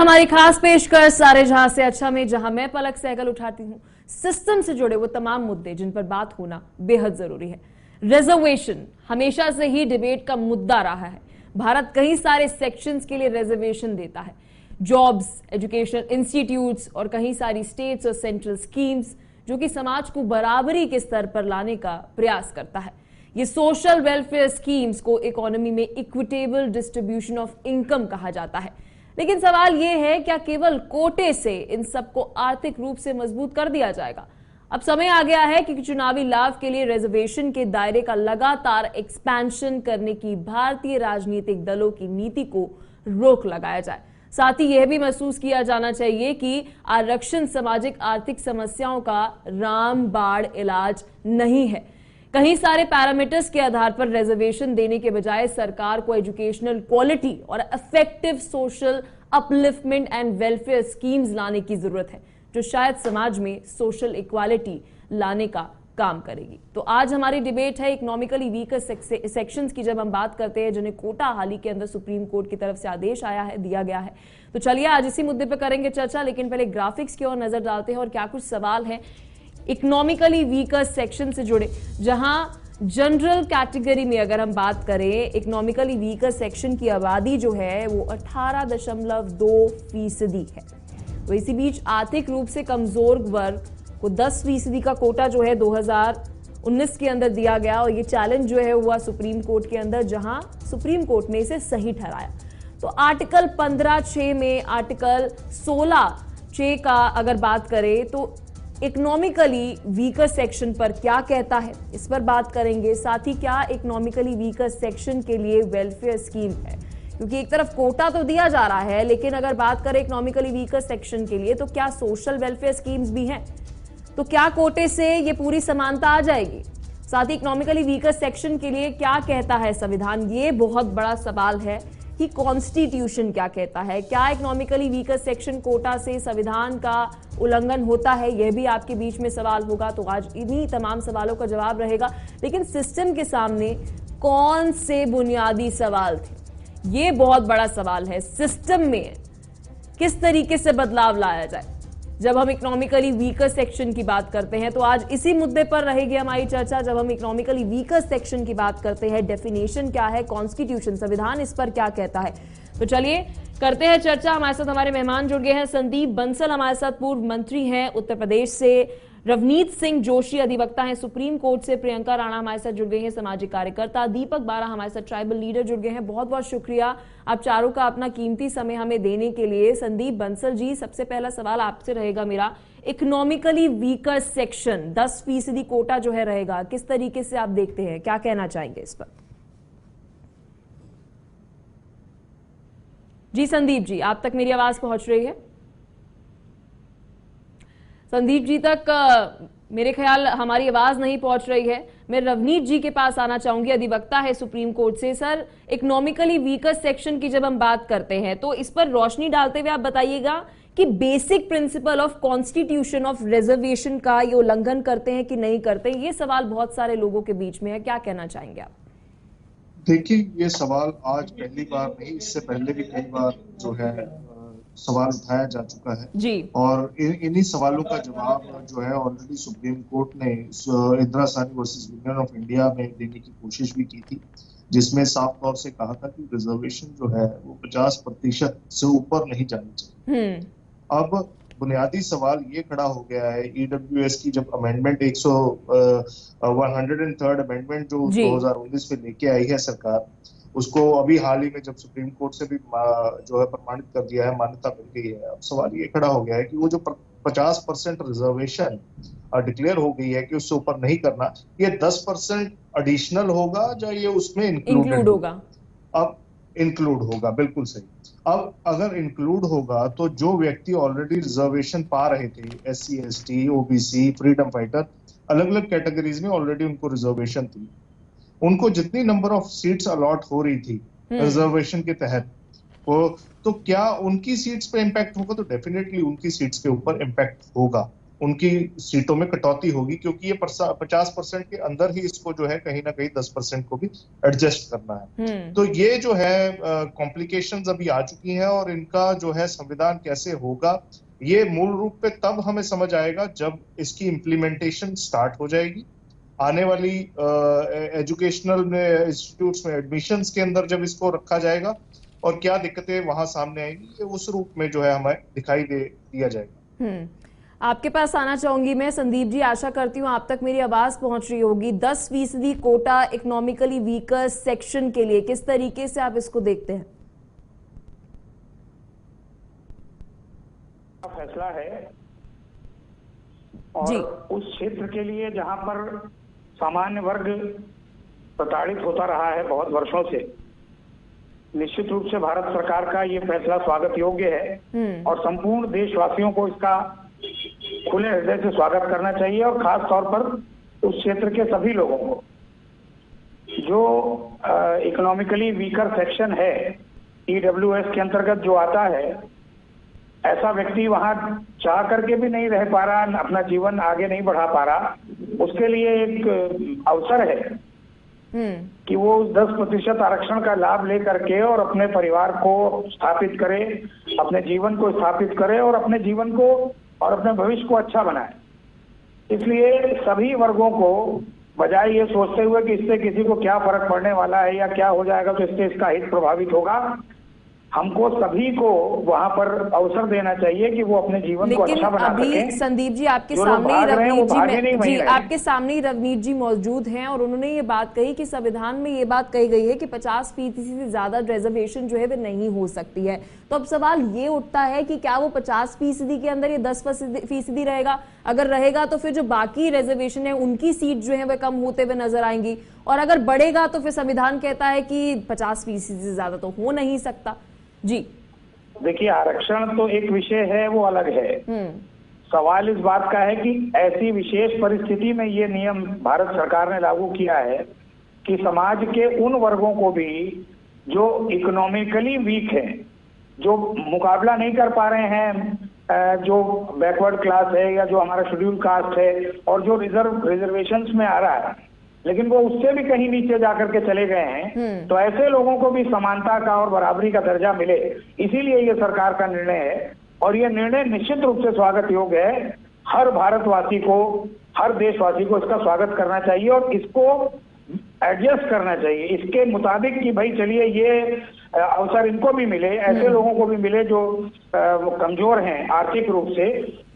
हमारी खास पेशकश सारे जहां से अच्छा में, जहां मैं पलक सहगल उठाती हूं सिस्टम से जुड़े वो तमाम मुद्दे जिन पर बात होना बेहद जरूरी है। रिजर्वेशन हमेशा से ही डिबेट का मुद्दा रहा है। भारत कई सारे सेक्शंस के लिए रिजर्वेशन देता है, जॉब्स, एजुकेशनल इंस्टीट्यूट्स और कई सारी स्टेट्स और सेंट्रल स्कीम्स जो कि समाज को बराबरी के स्तर पर लाने का प्रयास करता है। ये सोशल वेलफेयर स्कीम्स को इकोनॉमी में इक्विटेबल डिस्ट्रीब्यूशन ऑफ इनकम कहा जाता है। लेकिन सवाल यह है, क्या केवल कोटे से इन सबको आर्थिक रूप से मजबूत कर दिया जाएगा? अब समय आ गया है कि चुनावी लाभ के लिए रिजर्वेशन के दायरे का लगातार एक्सपेंशन करने की भारतीय राजनीतिक दलों की नीति को रोक लगाया जाए। साथ ही यह भी महसूस किया जाना चाहिए कि आरक्षण सामाजिक आर्थिक समस्याओं का रामबाण इलाज नहीं है। कहीं सारे पैरामीटर्स के आधार पर रिजर्वेशन देने के बजाय सरकार को एजुकेशनल क्वालिटी और effective social upliftment and welfare schemes लाने की जरूरत है, जो शायद समाज में सोशल इक्वालिटी लाने का काम करेगी। तो आज हमारी डिबेट है इकोनॉमिकली वीकर सेक्शंस की। जब हम बात करते हैं जिन्हें कोटा हाल ही के अंदर सुप्रीम कोर्ट की तरफ से आदेश दिया गया है, तो चलिए आज इसी मुद्दे पर करेंगे चर्चा। लेकिन पहले ग्राफिक्स की ओर नजर डालते हैं और क्या कुछ सवाल है इकोनॉमिकली वीकर सेक्शन से जुड़े। जहां जनरल कैटेगरी में अगर हम बात करें, इकोनॉमिकली वीकर सेक्शन की आबादी जो है वो 18.2% है। तो इसी बीच आर्थिक रूप से कमजोर वर्ग को 10% का कोटा जो है 2019 के अंदर दिया गया और ये चैलेंज जो है हुआ सुप्रीम कोर्ट के अंदर, जहां सुप्रीम कोर्ट ने इसे सही ठहराया। तो आर्टिकल 15(6) में आर्टिकल 16(6) का अगर बात करें तो इकोनॉमिकली वीकर सेक्शन पर क्या कहता है, इस पर बात करेंगे। साथ ही क्या इकोनॉमिकली वीकर सेक्शन के लिए वेलफेयर स्कीम है, क्योंकि एक तरफ कोटा तो दिया जा रहा है, लेकिन अगर बात करें इकोनॉमिकली वीकर सेक्शन के लिए तो क्या सोशल वेलफेयर स्कीम्स भी हैं? तो क्या कोटे से ये पूरी समानता आ जाएगी? साथ ही इकोनॉमिकली वीकर सेक्शन के लिए क्या कहता है संविधान? ये बहुत बड़ा सवाल है कि कॉन्स्टिट्यूशन क्या कहता है। क्या इकोनॉमिकली वीकर सेक्शन कोटा से संविधान का उल्लंघन होता है? यह भी आपके बीच में सवाल होगा। तो आज इन्हीं तमाम सवालों का जवाब रहेगा। लेकिन सिस्टम के सामने कौन से बुनियादी सवाल थे, ये बहुत बड़ा सवाल है। सिस्टम में किस तरीके से बदलाव लाया जाए जब हम इकोनॉमिकली वीकर सेक्शन की बात करते हैं? तो आज इसी मुद्दे पर रहेगी हमारी चर्चा। जब हम इकोनॉमिकली वीकर सेक्शन की बात करते हैं, डेफिनेशन क्या है, कॉन्स्टिट्यूशन, संविधान इस पर क्या कहता है? तो चलिए करते हैं चर्चा। हमारे साथ हमारे मेहमान जुड़ गए हैं। संदीप बंसल हमारे साथ पूर्व मंत्री हैं उत्तर प्रदेश से, रवनीत सिंह जोशी अधिवक्ता हैं सुप्रीम कोर्ट से, प्रियंका राणा हमारे साथ जुड़ गई हैं सामाजिक कार्यकर्ता, दीपक बारा हमारे साथ ट्राइबल लीडर जुड़ गए हैं। बहुत बहुत शुक्रिया आप चारों का अपना कीमती समय हमें देने के लिए। संदीप बंसल जी, सबसे पहला सवाल आपसे रहेगा मेरा, इकोनॉमिकली वीकर सेक्शन 10% कोटा जो है रहेगा, किस तरीके से आप देखते हैं, क्या कहना चाहेंगे इस पर? जी संदीप जी, आप तक मेरी आवाज पहुंच रही है? संदीप जी तक मेरे ख्याल हमारी आवाज नहीं पहुंच रही है। मैं रवनीत जी के पास आना चाहूंगी, अधिवक्ता है सुप्रीम कोर्ट से। सर, इकोनॉमिकली वीकर सेक्शन की जब हम बात करते हैं तो इस पर रोशनी डालते हुए आप बताइएगा कि basic principle of constitution of reservation का ये उल्लंघन करते हैं कि नहीं करते? ये सवाल बहुत सारे लोगों के बीच में है, क्या कहना चाहेंगे आप? देखिए, ये सवाल आज पहली बार नहीं, इससे पहले भी कई बार जो है सवाल उठाया जा चुका है जी। और इन्हीं सवालों का जवाब जो है ऑलरेडी सुप्रीम कोर्ट ने Indira Sahni versus union of India में देने की कोशिश भी की थी, जिसमें साफ तौर से कहा था कि रिजर्वेशन जो है वो 50% से ऊपर नहीं जानी चाहिए। अब बुनियादी सवाल ये खड़ा हो गया है, ईडब्ल्यूएस की जब अमेंडमेंट 103rd अमेंडमेंट जो 2019 में लेके आई है सरकार, उसको अभी हाल ही में जब सुप्रीम कोर्ट से भी जो है प्रमाणित कर दिया है, मान्यता मिल गई है। अब सवाल ये खड़ा हो गया है कि वो जो 50% रिजर्वेशन डिक्लेयर हो गई है कि उससे ऊपर नहीं करना, ये 10% एडिशनल होगा या ये उसमें इंक्लूड होगा? अब इंक्लूड होगा, बिल्कुल सही। अब अगर इंक्लूड होगा तो जो व्यक्ति ऑलरेडी रिजर्वेशन पा रहे थे, SC ST OBC freedom fighter, अलग अलग कैटेगरीज में ऑलरेडी उनको रिजर्वेशन थी, उनको जितनी नंबर ऑफ सीट्स अलॉट हो रही थी रिजर्वेशन के तहत, वो तो क्या उनकी सीट्स पे इम्पैक्ट होगा? तो डेफिनेटली उनकी सीट्स के ऊपर इम्पैक्ट होगा। उनकी सीटों में कटौती होगी, क्योंकि ये 50% के अंदर ही इसको जो है कहीं ना कहीं 10% को भी एडजस्ट करना है। तो ये जो है कॉम्प्लिकेशंस अभी आ चुकी हैं, और इनका जो है संविधान कैसे होगा ये मूल रूप पे तब हमें समझ आएगा जब इसकी इम्प्लीमेंटेशन स्टार्ट हो जाएगी। आने वाली एजुकेशनल में इंस्टीट्यूट्स में एडमिशंस के अंदर जब इसको रखा जाएगा और क्या दिक्कतें वहां सामने आएंगी, ये उस रूप में जो है हमें दिखाई दिया जाएगा। आपके पास आना चाहूंगी मैं संदीप जी, आशा करती हूँ आप तक मेरी आवाज पहुंच रही होगी। 10% कोटा इकोनॉमिकली वीकर सेक्शन के लिए किस तरीके से आप इसको देखते हैं? फैसला है और उस क्षेत्र के लिए जहां पर सामान्य वर्ग प्रताड़ित होता रहा है बहुत वर्षों से, निश्चित रूप से भारत सरकार का ये फैसला स्वागत योग्य है और संपूर्ण देशवासियों को इसका खुले हृदय से स्वागत करना चाहिए। और खास तौर पर उस क्षेत्र के सभी लोगों को, जो इकोनॉमिकली वीकर सेक्शन है EWS के अंतर्गत जो आता है, ऐसा व्यक्ति वहां चाह करके भी नहीं रह पा रहा, अपना जीवन आगे नहीं बढ़ा पा रहा, उसके लिए एक अवसर है कि वो उस 10% आरक्षण का लाभ लेकर के और अपने परिवार को स्थापित करे, अपने जीवन को स्थापित करे और अपने जीवन को और अपने भविष्य को अच्छा बनाए। इसलिए सभी वर्गों को, बजाय ये सोचते हुए कि इससे किसी को क्या फर्क पड़ने वाला है या क्या हो जाएगा तो इससे इसका हित प्रभावित होगा, हमको सभी को वहां पर अवसर देना चाहिए कि वो अपने जीवन को अच्छा बना सकें। अभी संदीप जी आपके सामने ही आपके सामने ही रवनीत जी मौजूद हैं और उन्होंने ये बात कही कि संविधान में ये बात कही गई है कि 50% से ज्यादा रिजर्वेशन जो है वो नहीं हो सकती है। तो अब सवाल ये उठता है कि क्या वो 50% के अंदर ये 10% रहेगा? अगर रहेगा तो फिर जो बाकी रिजर्वेशन है उनकी सीट जो है वह कम होते हुए नजर आएंगी, और अगर बढ़ेगा तो फिर संविधान कहता है कि 50% से ज्यादा तो हो नहीं सकता। जी देखिए, आरक्षण तो एक विषय है, वो अलग है। सवाल इस बात का है कि ऐसी विशेष परिस्थिति में ये नियम भारत सरकार ने लागू किया है कि समाज के उन वर्गों को भी जो इकोनॉमिकली वीक है, जो मुकाबला नहीं कर पा रहे हैं, जो बैकवर्ड क्लास है या जो हमारा शेड्यूल कास्ट है और जो रिजर्वेशंस में आ रहा है लेकिन वो उससे भी कहीं नीचे जाकर के चले गए हैं, तो ऐसे लोगों को भी समानता का और बराबरी का दर्जा मिले, इसीलिए ये सरकार का निर्णय है। और ये निर्णय निश्चित रूप से स्वागत योग्य है। हर भारतवासी को, हर देशवासी को इसका स्वागत करना चाहिए और इसको एडजस्ट करना चाहिए इसके मुताबिक कि भाई चलिए ये अवसर इनको भी मिले, ऐसे लोगों को भी मिले जो कमजोर हैं आर्थिक रूप से,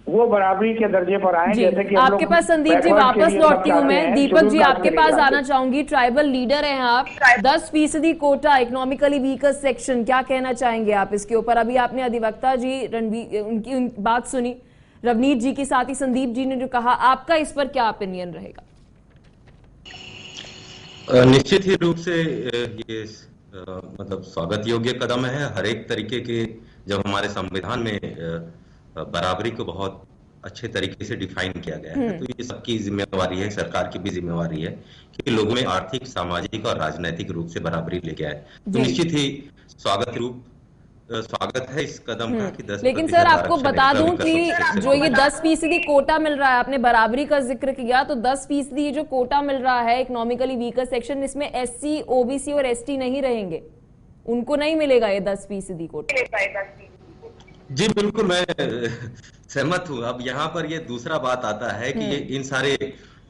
वो बराबरी के दर्जे पर आए। जैसे कि आपके पास संदीप जी वापस लौटती हूँ मैं, दीपक जी आपके पास आना चाहूंगी। ट्राइबल लीडर हैं आप, 10% कोटा इकोनॉमिकली वीकर सेक्शन, क्या कहना चाहेंगे आप इसके ऊपर? अभी आपने अधिवक्ता जी रणवीर उनकी बात सुनी, रवनीत जी के साथ ही संदीप जी ने जो कहा, आपका इस पर क्या ओपिनियन रहेगा? निश्चित ही रूप से ये मतलब स्वागत योग्य कदम है। हर एक तरीके के, जब हमारे संविधान में बराबरी को बहुत अच्छे तरीके से डिफाइन किया गया है, तो ये सबकी जिम्मेवारी है, सरकार की भी जिम्मेवारी है कि लोगों में आर्थिक, सामाजिक और राजनीतिक रूप से बराबरी लेके आए। तो निश्चित ही स्वागत है इस कदम का कि 10%। लेकिन सर आपको बता दूं कि जो ये 10% कोटा मिल रहा है, आपने बराबरी का जिक्र किया, तो 10% जो कोटा मिल रहा है इकोनॉमिकली वीकर सेक्शन, इसमें SC, OBC और ST नहीं रहेंगे, उनको नहीं मिलेगा ये 10% कोटा। जी बिल्कुल, मैं सहमत हूँ। अब यहाँ पर ये दूसरा बात आता है कि ये इन सारे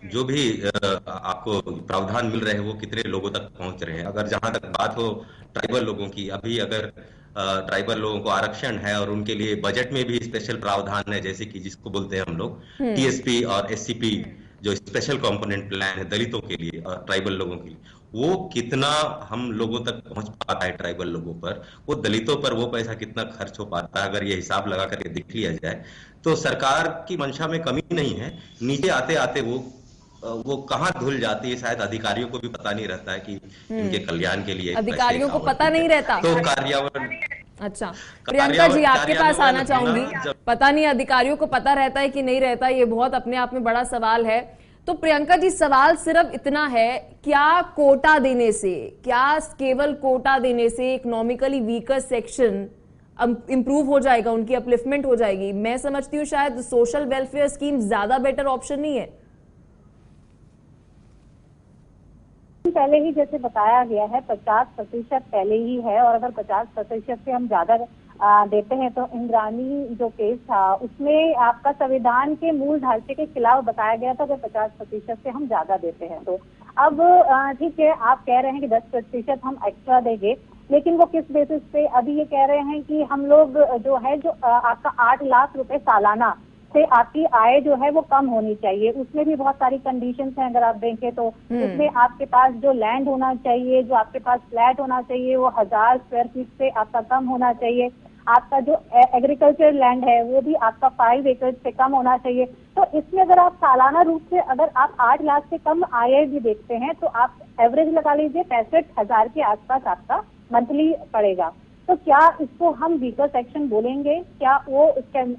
जो भी आपको प्रावधान मिल रहे हैं वो कितने लोगों तक पहुंच रहे हैं। अगर जहां तक बात हो ट्राइबल लोगों की, अभी अगर ट्राइबल लोगों को आरक्षण है और उनके लिए बजट में भी स्पेशल प्रावधान है, जैसे कि जिसको बोलते हैं हम लोग TSP और SCP, जो स्पेशल कंपोनेंट प्लान है दलितों के लिए और ट्राइबल लोगों के लिए, वो कितना हम लोगों तक पहुंच पाता है ट्राइबल लोगों पर, वो दलितों पर वो पैसा कितना खर्च हो पाता है, अगर ये हिसाब लगा करके देख लिया जाए तो सरकार की मंशा में कमी नहीं है। नीचे आते आते वो कहाँ धुल जाती है, शायद अधिकारियों को भी पता नहीं रहता है कि इनके कल्याण के लिए अधिकारियों को पता नहीं रहता तो कार्यान्वयन। अच्छा प्रियंका जी आपके पास आना चाहूंगी, पता नहीं अधिकारियों को पता रहता है कि नहीं रहता, ये बहुत अपने आप में बड़ा सवाल है। तो प्रियंका जी सवाल सिर्फ इतना है, क्या कोटा देने से, क्या केवल कोटा देने से इकोनॉमिकली वीकर सेक्शन इंप्रूव हो जाएगा, उनकी अपलिफ्टमेंट हो जाएगी। मैं समझती हूँ शायद सोशल वेलफेयर स्कीम ज्यादा बेटर ऑप्शन नहीं है। पहले ही जैसे बताया गया है 50% पहले ही है, और अगर 50% से हम ज्यादा देते हैं तो इंद्राणी जो केस था उसमें आपका संविधान के मूल ढांचे के खिलाफ बताया गया था, अगर 50% से हम ज्यादा देते हैं तो। अब ठीक है, आप कह रहे हैं कि 10% हम एक्स्ट्रा देंगे, लेकिन वो किस बेसिस पे? अभी ये कह रहे हैं कि हम लोग जो है जो आपका 8 लाख रुपए सालाना से आपकी आय जो है वो कम होनी चाहिए। उसमें भी बहुत सारी कंडीशंस हैं, अगर आप देखें तो उसमें आपके पास जो लैंड होना चाहिए, जो आपके पास फ्लैट होना चाहिए वो 1000 स्क्वायर फीट से आपका कम होना चाहिए। आपका जो एग्रीकल्चर लैंड है वो भी आपका 5 एकड़ से कम होना चाहिए। तो इसमें अगर आप सालाना रूप से अगर आप 8 लाख से कम आय भी देखते हैं तो आप एवरेज लगा लीजिए 65,000 के आसपास आपका मंथली पड़ेगा। तो क्या इसको हम वीकर सेक्शन बोलेंगे? क्या वो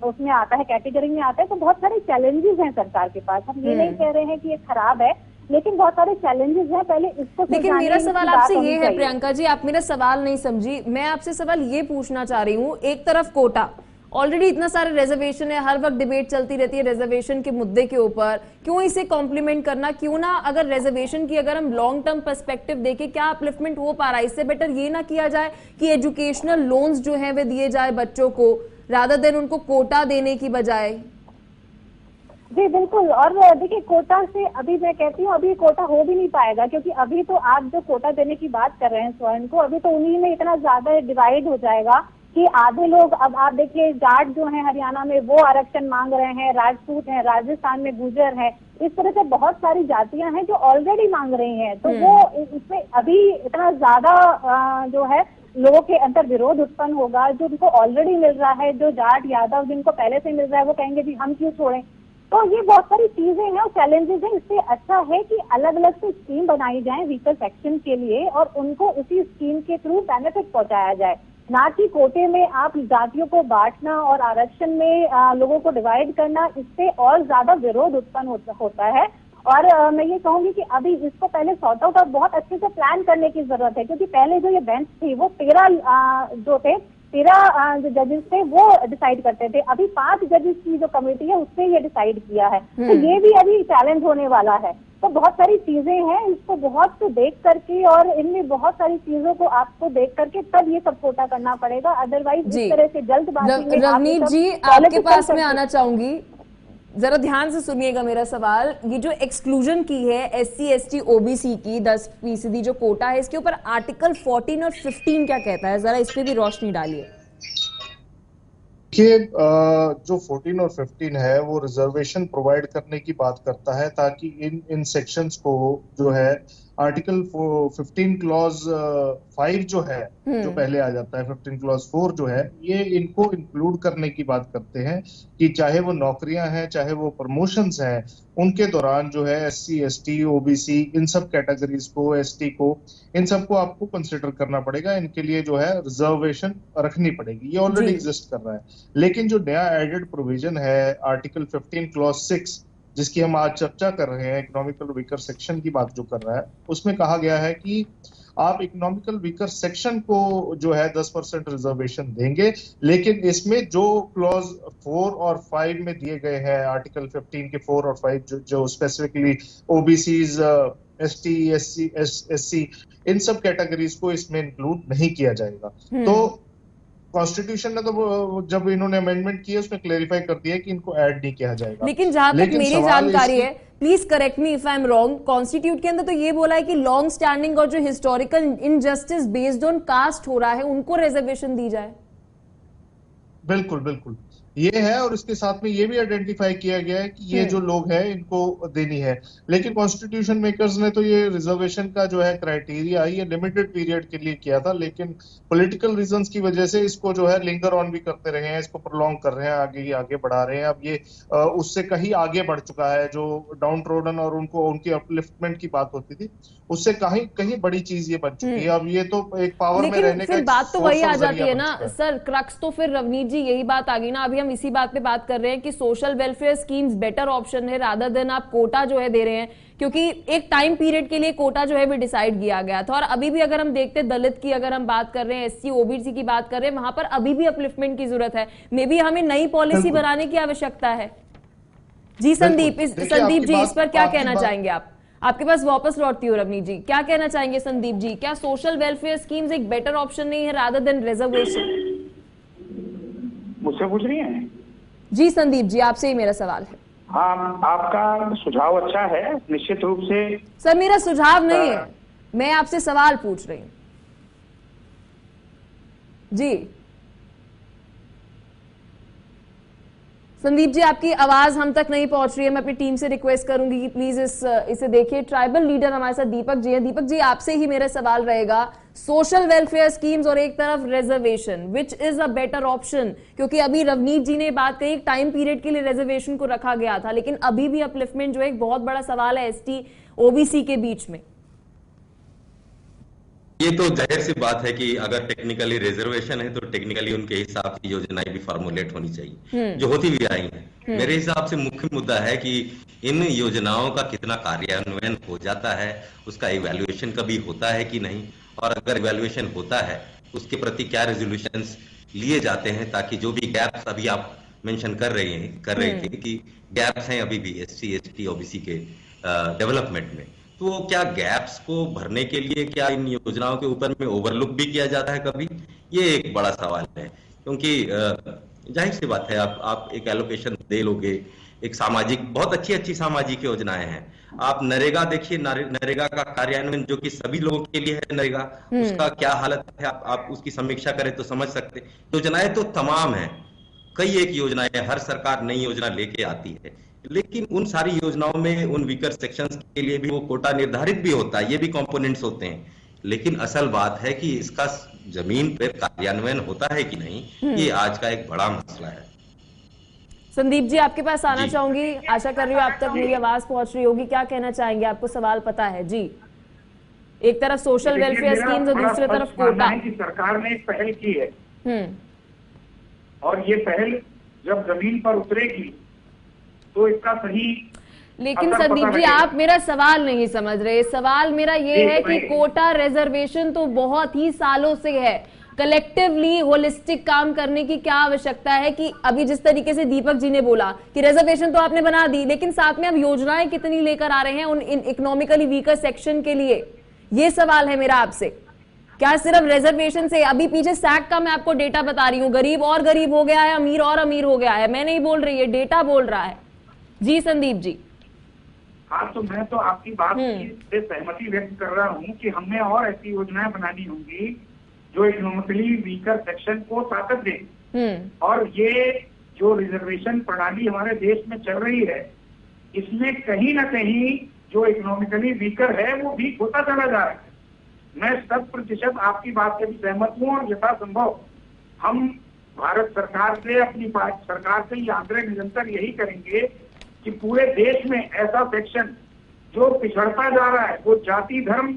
उसमें आता है, कैटेगरी में आता है? तो बहुत सारे चैलेंजेस हैं सरकार के पास। हम ये नहीं कह रहे हैं कि ये खराब है, लेकिन बहुत सारे चैलेंजेस हैं, पहले इसको। लेकिन मेरा सवाल आपसे ये है प्रियंका जी, आप मेरा सवाल नहीं समझी। मैं आपसे सवाल ये पूछना चाह रही हूँ, एक तरफ कोटा, ऑलरेडी इतना सारे रिजर्वेशन है, हर वक्त डिबेट चलती रहती है रिजर्वेशन के मुद्दे के ऊपर, क्यों इसे कॉम्प्लीमेंट करना? क्यों ना अगर रिजर्वेशन की अगर हम लॉन्ग टर्म पर्सपेक्टिव देखें, क्या अपलिफ्टमेंट हो पा रहा है? इससे बेटर ये ना किया जाए कि एजुकेशनल लोन्स जो है वे दिए जाए बच्चों को, रादर देन उनको कोटा देने की बजाय। जी बिल्कुल। और देखिए, कोटा से अभी मैं कहती हूँ अभी कोटा हो भी नहीं पाएगा, क्योंकि अभी तो आप जो कोटा देने की बात कर रहे हैं स्वर्ण को, अभी तो उन्हीं में इतना ज्यादा डिवाइड हो जाएगा कि आधे लोग, अब आप देखिए जाट जो है हरियाणा में वो आरक्षण मांग रहे हैं, राजपूत हैं, राजस्थान में गुर्जर है, इस तरह से बहुत सारी जातियां हैं जो ऑलरेडी मांग रही हैं। तो वो इसमें अभी इतना ज्यादा जो है लोगों के अंदर विरोध उत्पन्न होगा। जो उनको ऑलरेडी मिल रहा है, जो जाट यादव जिनको पहले से मिल रहा है, वो कहेंगे जी हम क्यों छोड़ें। तो ये बहुत सारी चीजें हैं और चैलेंजेस हैं। इससे अच्छा है कि अलग अलग से स्कीम बनाई जाए वीकर सेक्शन के लिए और उनको उसी स्कीम के थ्रू बेनिफिट पहुंचाया जाए, ना कि कोटे में आप जातियों को बांटना और आरक्षण में लोगों को डिवाइड करना। इससे और ज्यादा विरोध उत्पन्न होता है। और मैं ये कहूंगी कि अभी इसको पहले सॉर्ट आउट और बहुत अच्छे से प्लान करने की जरूरत है, क्योंकि पहले जो ये बेंच थी वो 13 जो जजेस थे वो डिसाइड करते थे। अभी 5 जजेस की जो कमेटी है उसने ये डिसाइड किया है। तो ये भी अभी चैलेंज होने वाला है। तो बहुत सारी चीजें हैं, इसको बहुत देख करके और इनमें बहुत सारी चीजों को आपको देख करके तब ये सब कोटा करना पड़ेगा। अदरवाइज इस तरह से जल्दबाजी में रवनीत जी आपके पास में आना चाहूंगी, जरा ध्यान से सुनिएगा मेरा सवाल। ये जो एक्सक्लूजन की है SC ST OBC की 10% जो कोटा है, इसके ऊपर आर्टिकल 14 और 15 क्या कहता है? जरा इस पे भी रोशनी डालिए। देखिए, जो 14 और 15 है वो रिजर्वेशन प्रोवाइड करने की बात करता है, ताकि इन सेक्शंस को जो है आर्टिकल 15 क्लॉज 5 जो है, जो पहले आ जाता है 15 क्लॉज 4 जो है, ये इनको इंक्लूड करने की बात करते हैं कि चाहे वो नौकरियां हैं, चाहे वो प्रमोशंस हैं, उनके दौरान जो है SC ST OBC इन सब कैटेगरीज को, ST को, इन सबको आपको कंसिडर करना पड़ेगा। इनके लिए जो है रिजर्वेशन रखनी पड़ेगी। ये ऑलरेडी एग्जिस्ट कर रहा है। लेकिन जो नया एडेड प्रोविजन है आर्टिकल 15 क्लॉज 6 जिसकी हम आज चर्चा कर रहे हैं, इकोनॉमिकल वीकर सेक्शन की बात जो कर रहा है, उसमें कहा गया है कि आप इकोनॉमिकल वीकर सेक्शन को जो है 10% रिजर्वेशन देंगे, लेकिन इसमें जो क्लॉज 4 और 5 में दिए गए हैं, आर्टिकल 15 के 4 और 5 जो स्पेसिफिकली OBCs, ST SC इन सब कैटेगरीज को इसमें इंक्लूड नहीं किया जाएगा। तो कॉन्स्टिट्यूशन ने तो जब इन्होंने अमेंडमेंट किया उसमें क्लेरिफाई कर दिया कि इनको ऐड नहीं किया जाएगा। लेकिन जहां तक मेरी जानकारी है, please correct me if I am wrong, constitute के अंदर तो ये बोला है कि लॉन्ग स्टैंडिंग और जो historical injustice based on caste हो रहा है उनको रिजर्वेशन दी जाए। बिल्कुल बिल्कुल ये है, और इसके साथ में ये भी आइडेंटिफाई किया गया है कि ये जो लोग हैं इनको देनी है। लेकिन कॉन्स्टिट्यूशन मेकर्स ने तो ये रिजर्वेशन का जो है क्राइटेरिया ये लिमिटेड पीरियड के लिए किया था, लेकिन पॉलिटिकल रीजंस की वजह से इसको जो है लिंगर ऑन भी करते रहे हैं, इसको प्रोलॉन्ग कर रहे हैं, आगे बढ़ा रहे हैं। अब ये उससे कहीं आगे बढ़ चुका है। जो डाउन ट्रोडन और उनको उनकी अपलिफ्टमेंट की बात होती थी, उससे कहीं बड़ी चीज ये बन चुकी है। अब ये तो एक पावर में रहने का बात तो वही आ जाती है ना सर, क्रक्स तो फिर रवनीत जी यही बात आ गई ना, अभी हम इसी बात पे बात कर रहे हैं कि social welfare schemes better option है रादर देन आप कोटा जो है दे रहे हैं, क्योंकि एक टाइम पीरियड के लिए कोटा जो है वो डिसाइड किया गया था। और अभी भी अगर हम देखते हैं दलित की अगर हम बात कर रहे हैं, एससी ओबीसी की बात कर रहे हैं, वहां पर अभी भी अपलिफ्टमेंट की जरूरत है। मे बी हमें नई पॉलिसी बनाने की आवश्यकता है। जी संदीप जी इस पर क्या कहना चाहेंगे आप? आपके पास वापस लौटती हूँ रवनीत जी, क्या कहना चाहेंगे संदीप जी? क्या सोशल वेलफेयर स्कीम्स एक बेटर ऑप्शन नहीं है रादर देन रिजर्वेशन? मुझसे पूछ रही हैं? जी संदीप जी आपसे ही मेरा सवाल है। हाँ, आपका सुझाव अच्छा है, निश्चित रूप से। सर मेरा सुझाव नहीं है, मैं आपसे सवाल पूछ रही हूँ। जी संदीप जी आपकी आवाज हम तक नहीं पहुंच रही है, मैं अपनी टीम से रिक्वेस्ट करूंगी कि प्लीज इसे देखिए। ट्राइबल लीडर हमारे साथ दीपक जी हैं। दीपक जी आपसे ही मेरा सवाल रहेगा, सोशल वेलफेयर स्कीम्स और एक तरफ reservation, which is a better option? क्योंकि अभी रवनीत जी ने बात कही टाइम पीरियड के लिए रिजर्वेशन को रखा गया था, लेकिन अभी भी अपलिफ्टमेंट जो है एक बहुत बड़ा सवाल है एसटी ओबीसी के बीच में। ये तो जाहिर सी बात है कि अगर टेक्निकली रिजर्वेशन है तो टेक्निकली उनके हिसाब की योजनाएं भी फॉर्मुलेट होनी चाहिए, जो होती भी आई हैं। मेरे हिसाब से मुख्य मुद्दा है कि इन योजनाओं का कितना कार्यान्वयन हो जाता है, उसका इवैल्यूएशन कभी होता है कि नहीं, और अगर इवैल्यूएशन होता है उसके प्रति क्या रेजोल्यूशंस लिए जाते हैं, ताकि जो भी गैप्स अभी आप मेंशन कर रहे थे कि गैप्स हैं अभी भी एससी एसटी ओबीसी के डेवलपमेंट में, तो क्या गैप्स को भरने के लिए क्या इन योजनाओं के ऊपर में ओवरलुक भी किया जाता है कभी? ये एक बड़ा सवाल है, क्योंकि जाहिर सी बात है आप एक एलोकेशन दे लोगे, एक सामाजिक बहुत अच्छी सामाजिक योजनाएं हैं। आप नरेगा देखिए, नरेगा का कार्यान्वयन जो कि सभी लोगों के लिए है नरेगा, उसका क्या हालत है आप उसकी समीक्षा करें तो समझ सकते। योजनाएं तो तमाम है, कई एक योजनाएं, हर सरकार नई योजना लेके आती है, लेकिन उन सारी योजनाओं में उन वीकर सेक्शंस के लिए भी वो कोटा निर्धारित भी होता है, ये भी कंपोनेंट्स होते हैं। लेकिन असल बात है कि इसका जमीन पर कार्यान्वयन होता है कि नहीं, ये आज का एक बड़ा मसला है। संदीप जी आपके पास आना चाहूंगी, आशा कर रही हूँ आप तक मेरी आवाज पहुंच रही होगी। क्या कहना चाहेंगे? आपको सवाल पता है जी? एक तरफ सोशल वेलफेयर स्कीम्स और दूसरी तरफ कोटा। सरकार ने एक पहल की है और ये पहल जब जमीन पर उतरेगी तो इसका सही। लेकिन संदीप जी आप मेरा सवाल नहीं समझ रहे। सवाल मेरा ये है कि कोटा रिजर्वेशन तो बहुत ही सालों से है, कलेक्टिवली होलिस्टिक काम करने की क्या आवश्यकता है? कि अभी जिस तरीके से दीपक जी ने बोला कि रिजर्वेशन तो आपने बना दी, लेकिन साथ में अब योजनाएं कितनी लेकर आ रहे हैं उन इकोनॉमिकली वीकर सेक्शन के लिए, ये सवाल है मेरा आपसे। क्या सिर्फ रिजर्वेशन से? अभी पीछे सैक का मैं आपको डेटा बता रही हूँ, गरीब और गरीब हो गया है, अमीर और अमीर हो गया है। मैं नहीं बोल रही है, डेटा बोल रहा है। जी संदीप जी। हाँ, तो मैं तो आपकी बात से सहमति व्यक्त कर रहा हूँ कि हमें और ऐसी योजनाएं बनानी होंगी जो इकोनॉमिकली वीकर सेक्शन को ताकत दें। और ये जो रिजर्वेशन प्रणाली हमारे देश में चल रही है, इसमें कहीं ना कहीं जो इकोनॉमिकली वीकर है वो वीक होता चला जा रहा है। मैं 100% आपकी बात से भी सहमत हूँ और यथासंभव हम भारत सरकार से, अपनी सरकार से ये आग्रह निरंतर यही करेंगे कि पूरे देश में ऐसा सेक्शन जो पिछड़ता जा रहा है, वो जाति धर्म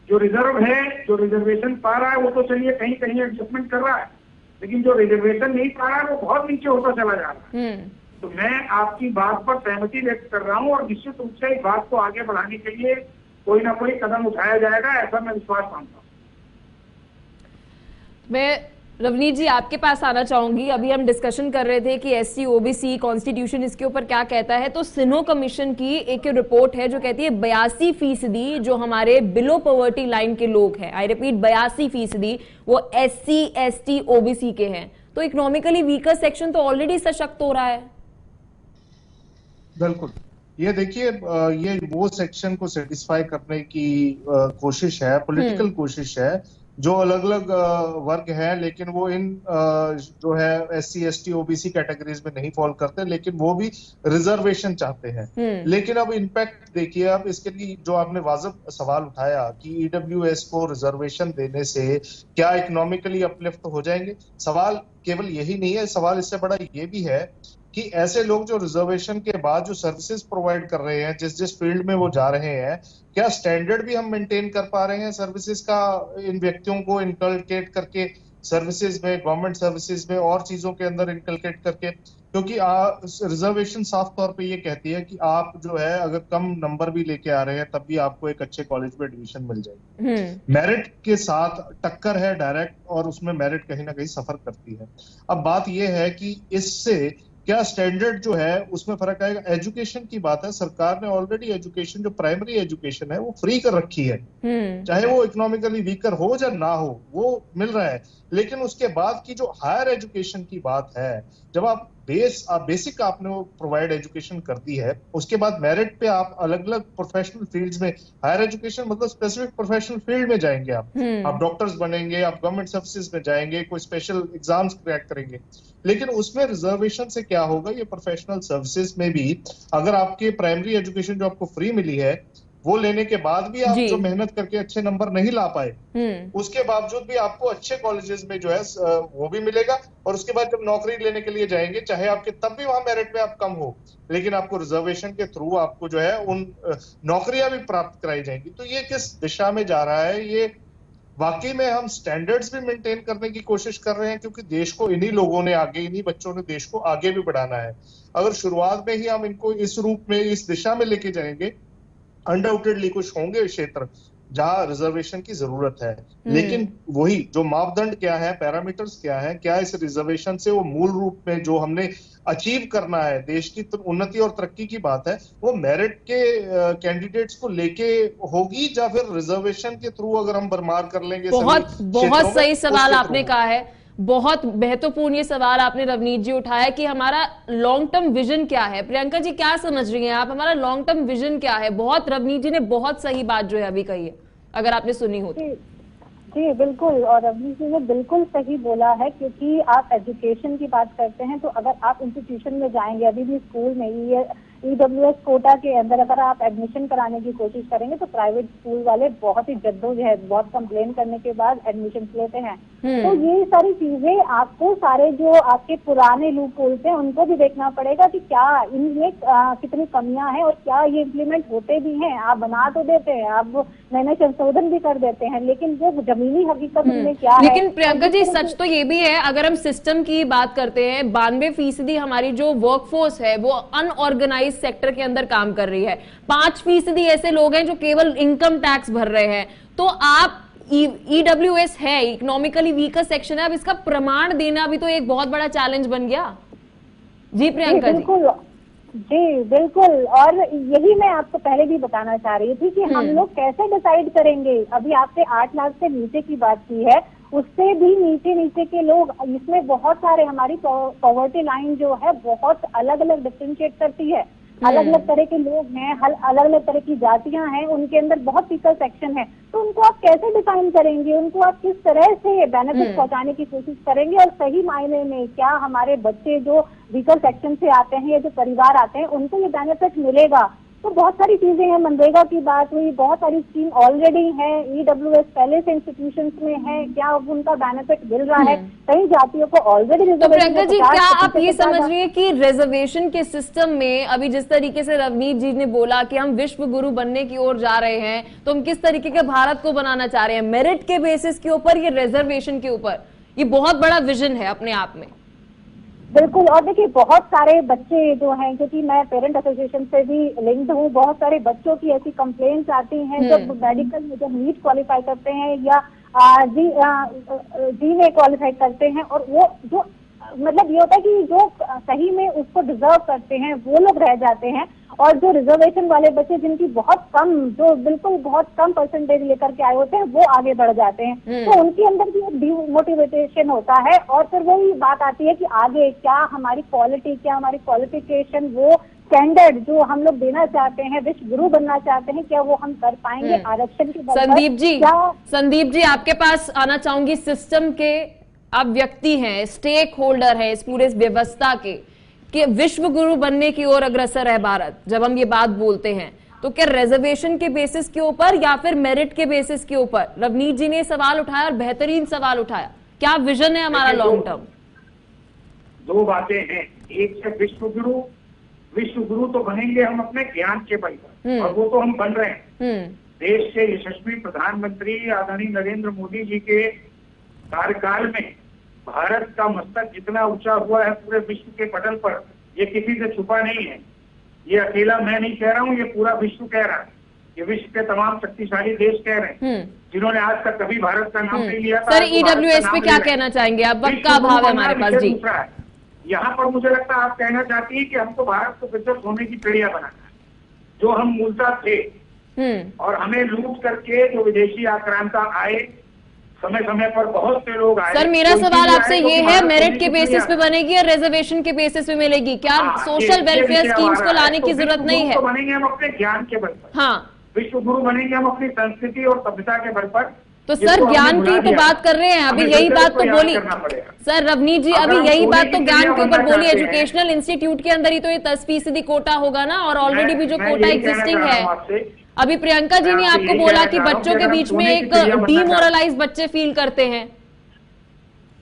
जो रिजर्व है, जो रिजर्वेशन पा रहा है, वो तो चलिए कहीं कहीं एडजस्टमेंट कर रहा है, लेकिन जो रिजर्वेशन नहीं पा रहा है वो बहुत नीचे होता चला जा रहा है। तो मैं आपकी बात पर सहमति व्यक्त कर रहा हूँ और निश्चित रूप से इस बात को आगे बढ़ाने के लिए कोई ना कोई कदम उठाया जाएगा, ऐसा मैं विश्वास मानता हूँ। मैं रवनीत जी आपके पास आना चाहूंगी। अभी हम डिस्कशन कर रहे थे कि एससी ओबीसी कॉन्स्टिट्यूशन इसके ऊपर क्या कहता है। तो सिन्हो कमीशन की एक रिपोर्ट है जो कहती है 82% जो हमारे बिलो पॉवर्टी लाइन के लोग हैं, आई रिपीट 82%, वो एससी एसटी ओबीसी के हैं। तो इकोनॉमिकली वीकर सेक्शन तो ऑलरेडी सशक्त हो रहा है। बिल्कुल, ये देखिए, ये वो सेक्शन को सेटिस्फाई करने की कोशिश है, पॉलिटिकल कोशिश है, जो अलग अलग वर्ग है, लेकिन वो इन जो है एससी एसटी ओबीसी कैटेगरीज में नहीं फॉल करते, लेकिन वो भी रिजर्वेशन चाहते हैं। लेकिन अब इम्पैक्ट देखिए, अब इसके लिए जो आपने वाजिब सवाल उठाया कि ईडब्ल्यूएस को रिजर्वेशन देने से क्या इकोनॉमिकली अपलिफ्ट हो जाएंगे, सवाल केवल यही नहीं है, सवाल इससे बड़ा ये भी है कि ऐसे लोग जो रिजर्वेशन के बाद जो सर्विसेज प्रोवाइड कर रहे हैं, जिस जिस फील्ड में वो जा रहे हैं, क्या स्टैंडर्ड भी हम मेंटेन कर पा रहे हैं सर्विसेज का इन व्यक्तियों को इनकल्केट करके सर्विसेज में, गवर्नमेंट सर्विसेज में और चीजों के अंदर इनकलकेट करके, क्योंकि रिजर्वेशन साफ तौर पे ये कहती है कि आप जो है अगर कम नंबर भी लेके आ रहे हैं तब भी आपको एक अच्छे कॉलेज में एडमिशन मिल जाएगी। मेरिट के साथ टक्कर है डायरेक्ट, और उसमें मेरिट कहीं ना कहीं सफर करती है। अब बात ये है कि इससे क्या स्टैंडर्ड जो है उसमें फर्क आएगा। एजुकेशन की बात है, सरकार ने ऑलरेडी एजुकेशन, जो प्राइमरी एजुकेशन है वो फ्री कर रखी है, चाहे वो इकोनॉमिकली वीकर हो या ना हो, वो मिल रहा है। लेकिन उसके बाद की जो हायर एजुकेशन की बात है, जब आप बेसिक आपने वो प्रोवाइड एजुकेशन कर दी है, उसके बाद मेरिट पे आप अलग अलग प्रोफेशनल फील्ड्स में, हायर एजुकेशन मतलब स्पेसिफिक प्रोफेशनल फील्ड में जाएंगे आप डॉक्टर्स बनेंगे, आप गवर्नमेंट सर्विसेज में जाएंगे, कोई स्पेशल एग्जाम्स क्रैक करेंगे। लेकिन उसमें रिजर्वेशन से क्या होगा, ये प्रोफेशनल सर्विसेज में भी अगर आपके प्राइमरी एजुकेशन जो आपको फ्री मिली है वो लेने के बाद भी आप जो मेहनत करके अच्छे नंबर नहीं ला पाए, उसके बावजूद भी आपको अच्छे कॉलेजेस में जो है वो भी मिलेगा। और उसके बाद जब नौकरी लेने के लिए जाएंगे, चाहे आपके तब भी वहां मेरिट में आप कम हो, लेकिन आपको रिजर्वेशन के थ्रू आपको जो है उन नौकरियां भी प्राप्त कराई जाएंगी। तो ये किस दिशा में जा रहा है, ये वाकई में हम स्टैंडर्ड्स भी मेंटेन करने की कोशिश कर रहे हैं, क्योंकि देश को इन्हीं लोगों ने आगे, इन्हीं बच्चों ने देश को आगे भी बढ़ाना है। अगर शुरुआत में ही हम इनको इस रूप में, इस दिशा में लेके जाएंगे, अनडाउटेडली कुछ होंगे क्षेत्र जहां रिजर्वेशन की जरूरत है। लेकिन वही जो मापदंड क्या है, पैरामीटर्स क्या है, क्या इस रिजर्वेशन से वो मूल रूप में जो हमने अचीव करना है, देश की उन्नति और तरक्की की बात है, वो मेरिट के कैंडिडेट्स को लेके होगी या फिर रिजर्वेशन के थ्रू अगर हम बरमार कर लेंगे। बहुत सही सवाल आपने कहा है, बहुत महत्वपूर्ण ये सवाल आपने रवनीत जी उठाया कि हमारा लॉन्ग टर्म विजन क्या है। प्रियंका जी क्या समझ रही हैं आप, हमारा लॉन्ग टर्म विजन क्या है? बहुत रवनीत जी ने बहुत सही बात जो है अभी कही है, अगर आपने सुनी हो तो। जी बिल्कुल, और रवनीत जी ने बिल्कुल सही बोला है, क्योंकि आप एजुकेशन की बात करते हैं तो अगर आप इंस्टीट्यूशन में जाएंगे, अभी भी स्कूल में EWS कोटा के अंदर अगर आप एडमिशन कराने की कोशिश करेंगे तो प्राइवेट स्कूल वाले बहुत ही जद्दोजहद, बहुत कंप्लेन करने के बाद एडमिशन लेते हैं। तो ये सारी चीजें आपको, सारे जो आपके पुराने लूप होल्स हैं उनको भी देखना पड़ेगा कि क्या इनमें कितनी कमियां हैं और क्या ये इम्प्लीमेंट होते भी हैं। आप बना तो देते हैं, आप नए संशोधन भी कर देते हैं, लेकिन वो जमीनी हकीकत में क्या है। लेकिन प्रियंका जी सच तो ये भी है, अगर हम सिस्टम की बात करते हैं, 92% हमारी जो वर्कफोर्स है वो अनऑर्गेनाइज सेक्टर के अंदर काम कर रही है। 5% ऐसे लोग हैं जो केवल इनकम टैक्स भर रहे हैं। तो आप EWS है, इकोनॉमिकली वीकर सेक्शन है, अब इसका प्रमाण देना भी तो एक बहुत बड़ा चैलेंज बन गया। जी प्रियंका जी। जी बिल्कुल, और यही मैं आपको पहले भी बताना चाह रही थी कि हम लोग कैसे डिसाइड करेंगे। अभी आपने 8 लाख से नीचे की बात की है, उससे भी नीचे के लोग, इसमें बहुत सारे, हमारी पॉवर्टी लाइन जो है बहुत अलग अलग डिफरेंशिएट करती है। अलग अलग तरह के लोग हैं, अलग अलग तरह की जातियां हैं, उनके अंदर बहुत वीकर सेक्शन है। तो उनको आप कैसे डिफाइन करेंगे, उनको आप किस तरह से बेनिफिट पहुंचाने की कोशिश करेंगे, और सही मायने में क्या हमारे बच्चे जो वीकर सेक्शन से आते हैं या जो परिवार आते हैं उनको ये बेनिफिट मिलेगा। तो बहुत सारी चीजें हैं, मनरेगा की बात हुई, बहुत सारी स्कीम ऑलरेडी है, EWS पहले से इंस्टीट्यूशंस में है, क्या उनका बेनिफिट मिल रहा है? कई जातियों को ऑलरेडी। तो प्रियंका जी क्या आप ये समझ रही है कि रिजर्वेशन के सिस्टम में अभी जिस तरीके से रवनीत जी ने बोला कि हम विश्व गुरु बनने की ओर जा रहे हैं, तो हम किस तरीके के भारत को बनाना चाह रहे हैं, मेरिट के बेसिस के ऊपर, ये रिजर्वेशन के ऊपर, ये बहुत बड़ा विजन है अपने आप में। बिल्कुल, और देखिए बहुत सारे बच्चे जो हैं, क्योंकि मैं पेरेंट एसोसिएशन से भी लिंक्ड हूँ, बहुत सारे बच्चों की ऐसी कंप्लेंट्स आती हैं जब मेडिकल में जब नीट क्वालिफाई करते हैं या जी में क्वालिफाई करते हैं, और वो जो मतलब ये होता है कि जो सही में उसको डिजर्व करते हैं वो लोग रह जाते हैं, और जो रिजर्वेशन वाले बच्चे जिनकी बहुत कम, जो बिल्कुल बहुत कम परसेंटेज लेकर के आए होते हैं, वो आगे बढ़ जाते हैं। तो उनके अंदर भी डिमोटिवेशन होता है, और फिर वही बात आती है कि आगे क्या हमारी क्वालिटी, क्या हमारी क्वालिफिकेशन, वो स्टैंडर्ड जो हम लोग देना चाहते हैं, विश्व गुरु बनना चाहते हैं, क्या वो हम कर पाएंगे आरक्षण के? संदीप जी आपके पास आना चाहूंगी। सिस्टम के आप व्यक्ति हैं, स्टेक होल्डर हैं इस पूरे व्यवस्था के, कि विश्व गुरु बनने की ओर अग्रसर है भारत। जब हम ये बात बोलते हैं तो क्या रिजर्वेशन के बेसिस के ऊपर या फिर मेरिट के बेसिस के ऊपर? रवनीत जी ने सवाल उठाया और बेहतरीन सवाल उठाया, क्या विजन है हमारा लॉन्ग टर्म? दो बातें हैं, एक है विश्व गुरु तो बनेंगे हम अपने ज्ञान के बल पर, और वो तो हम बन रहे हैं। देश के यशस्वी प्रधानमंत्री आदरणीय नरेंद्र मोदी जी के कार्यकाल में भारत का मस्तक जितना ऊंचा हुआ है पूरे विश्व के पटल पर, ये किसी से छुपा नहीं है। ये अकेला मैं नहीं कह रहा हूँ, ये पूरा विश्व कह रहा है, ये विश्व के तमाम शक्तिशाली देश कह रहे हैं, जिन्होंने आज तक कभी भारत का नाम नहीं लिया था। सर, ईडब्ल्यूएस पे क्या कहना चाहेंगे आप? वक्त का अभाव है हमारे पास जी। यहाँ पर मुझे लगता है आप कहना चाहती है कि हमको भारत को फिर से सोने की चिड़िया बनाना है, जो हम मूलतः थे, और हमें लूट करके जो विदेशी आक्रांता आए, समय समय पर बहुत से लोग आए। सर, मेरा सवाल आपसे ये है, मेरिट के बेसिस पे बनेगी या रिजर्वेशन के बेसिस पे मिलेगी? क्या सोशल वेलफेयर स्कीम्स को लाने की जरूरत नहीं है? बनेंगे हम अपने ज्ञान के बल पर, हाँ, विश्व गुरु बनेंगे हम अपनी संस्कृति और सभ्यता के बल पर। तो सर ज्ञान की तो बात कर रहे हैं, अभी यही बात तो बोली सर रवनीत जी, अभी यही बात तो ज्ञान के ऊपर बोली। एजुकेशनल इंस्टीट्यूट के अंदर ही तो ये 10% कोटा होगा ना, और ऑलरेडी भी जो कोटा एग्जिस्टिंग है। अभी प्रियंका जी ने आपको बोला कि बच्चों के बीच में एक डीमोरलाइज बच्चे फील करते हैं।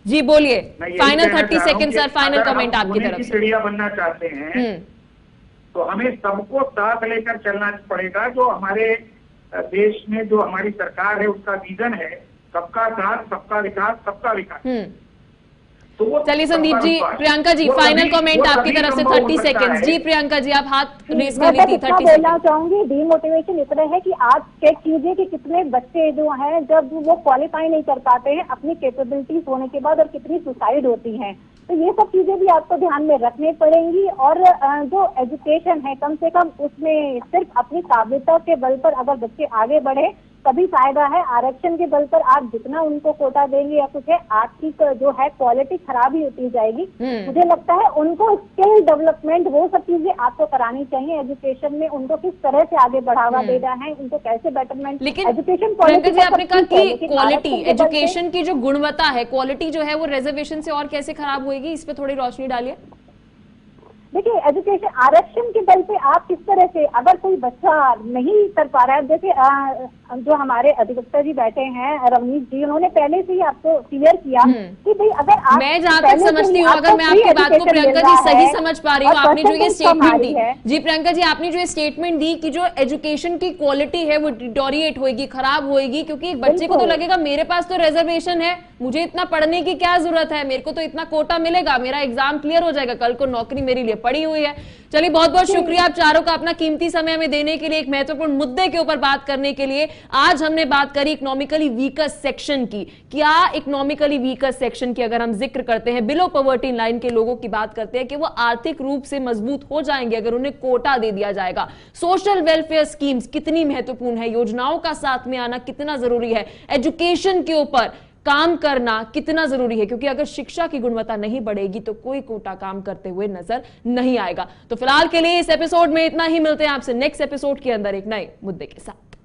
जी बोलिए, final 30 second sir, final comment आपकी तरफ से। चिड़िया बनना चाहते हैं तो हमें सबको साथ लेकर चलना पड़ेगा। जो हमारे देश में जो हमारी सरकार है उसका विजन है सबका साथ, सबका विकास, सबका विकास। तो चलिए संदीप जी, प्रियंका जी फाइनल कमेंट आपकी तरफ से 30 सेकंड्स। जी प्रियंका जी, आप हाथ रेस कर ली थी, 30 सेकंड। बोलना चाहूंगी, डीमोटिवेशन इतना है कि आज चेक कीजिए कि कितने बच्चे जो हैं जब वो क्वालिफाई नहीं कर पाते हैं अपनी कैपेबिलिटीज होने के बाद, और कितनी सुसाइड होती हैं। तो ये सब चीजें भी आपको ध्यान में रखनी पड़ेंगी। और जो एजुकेशन है, कम से कम उसमें सिर्फ अपनी काबिलियत के बल पर अगर बच्चे आगे बढ़े तभी फायदा है। आरक्षण के बल पर आप जितना उनको कोटा देंगे या कुछ है, आपकी जो है क्वालिटी खराब ही होती जाएगी। मुझे लगता है उनको स्किल डेवलपमेंट वो सब चीजें आपको करानी चाहिए। एजुकेशन में उनको किस तरह से आगे बढ़ावा देना है, उनको कैसे बेटरमेंट। लेकिन एजुकेशन प्रियंका जी आपने कहा कि क्वालिटी, एजुकेशन की जो गुणवत्ता है, क्वालिटी जो है वो रिजर्वेशन से और कैसे खराब होगी, इस पे थोड़ी रोशनी डालिए। देखिए, एजुकेशन आरक्षण के बल पे आप किस तरह से, अगर कोई बच्चा नहीं कर पा रहा है, जैसे जो हमारे अधिवक्ता जी बैठे हैं रवनीत जी, उन्होंने पहले से ही आपको क्लियर किया कि भाई अगर आप, मैं जहां तक समझती हूँ, अगर मैं आपकी बात को प्रियंका जी सही समझ पा रही हूँ, आपने जो ये स्टेटमेंट दी, जी प्रियंका जी आपने जो ये स्टेटमेंट दी कि जो एजुकेशन की क्वालिटी है वो डिटोरिएट होगी, खराब होगी, क्योंकि एक बच्चे को तो लगेगा मेरे पास तो रिजर्वेशन है, मुझे इतना पढ़ने की क्या जरूरत है, मेरे को तो इतना कोटा मिलेगा, मेरा एग्जाम क्लियर हो जाएगा, कल को नौकरी मेरे लिए पड़ी हुई है। चलिए बहुत बहुत शुक्रिया आप चारों का अपना कीमती समय में देने के लिए, एक महत्वपूर्ण मुद्दे के ऊपर बात करने के लिए। आज हमने बात करी इकोनॉमिकली वीकर सेक्शन की। क्या इकोनॉमिकली वीकर सेक्शन की अगर हम जिक्र करते हैं, बिलो पॉवर्टी लाइन के लोगों की बात करते हैं कि वो आर्थिक रूप से मजबूत हो जाएंगे अगर उन्हें कोटा दे दिया जाएगा। सोशल वेलफेयर स्कीम्स कितनी महत्वपूर्ण है, योजनाओं का साथ में आना कितना जरूरी है, एजुकेशन के ऊपर काम करना कितना जरूरी है, क्योंकि अगर शिक्षा की गुणवत्ता नहीं बढ़ेगी तो कोई कोटा काम करते हुए नजर नहीं आएगा। तो फिलहाल के लिए इस एपिसोड में इतना ही, मिलते हैं आपसे नेक्स्ट एपिसोड के अंदर एक नए मुद्दे के साथ।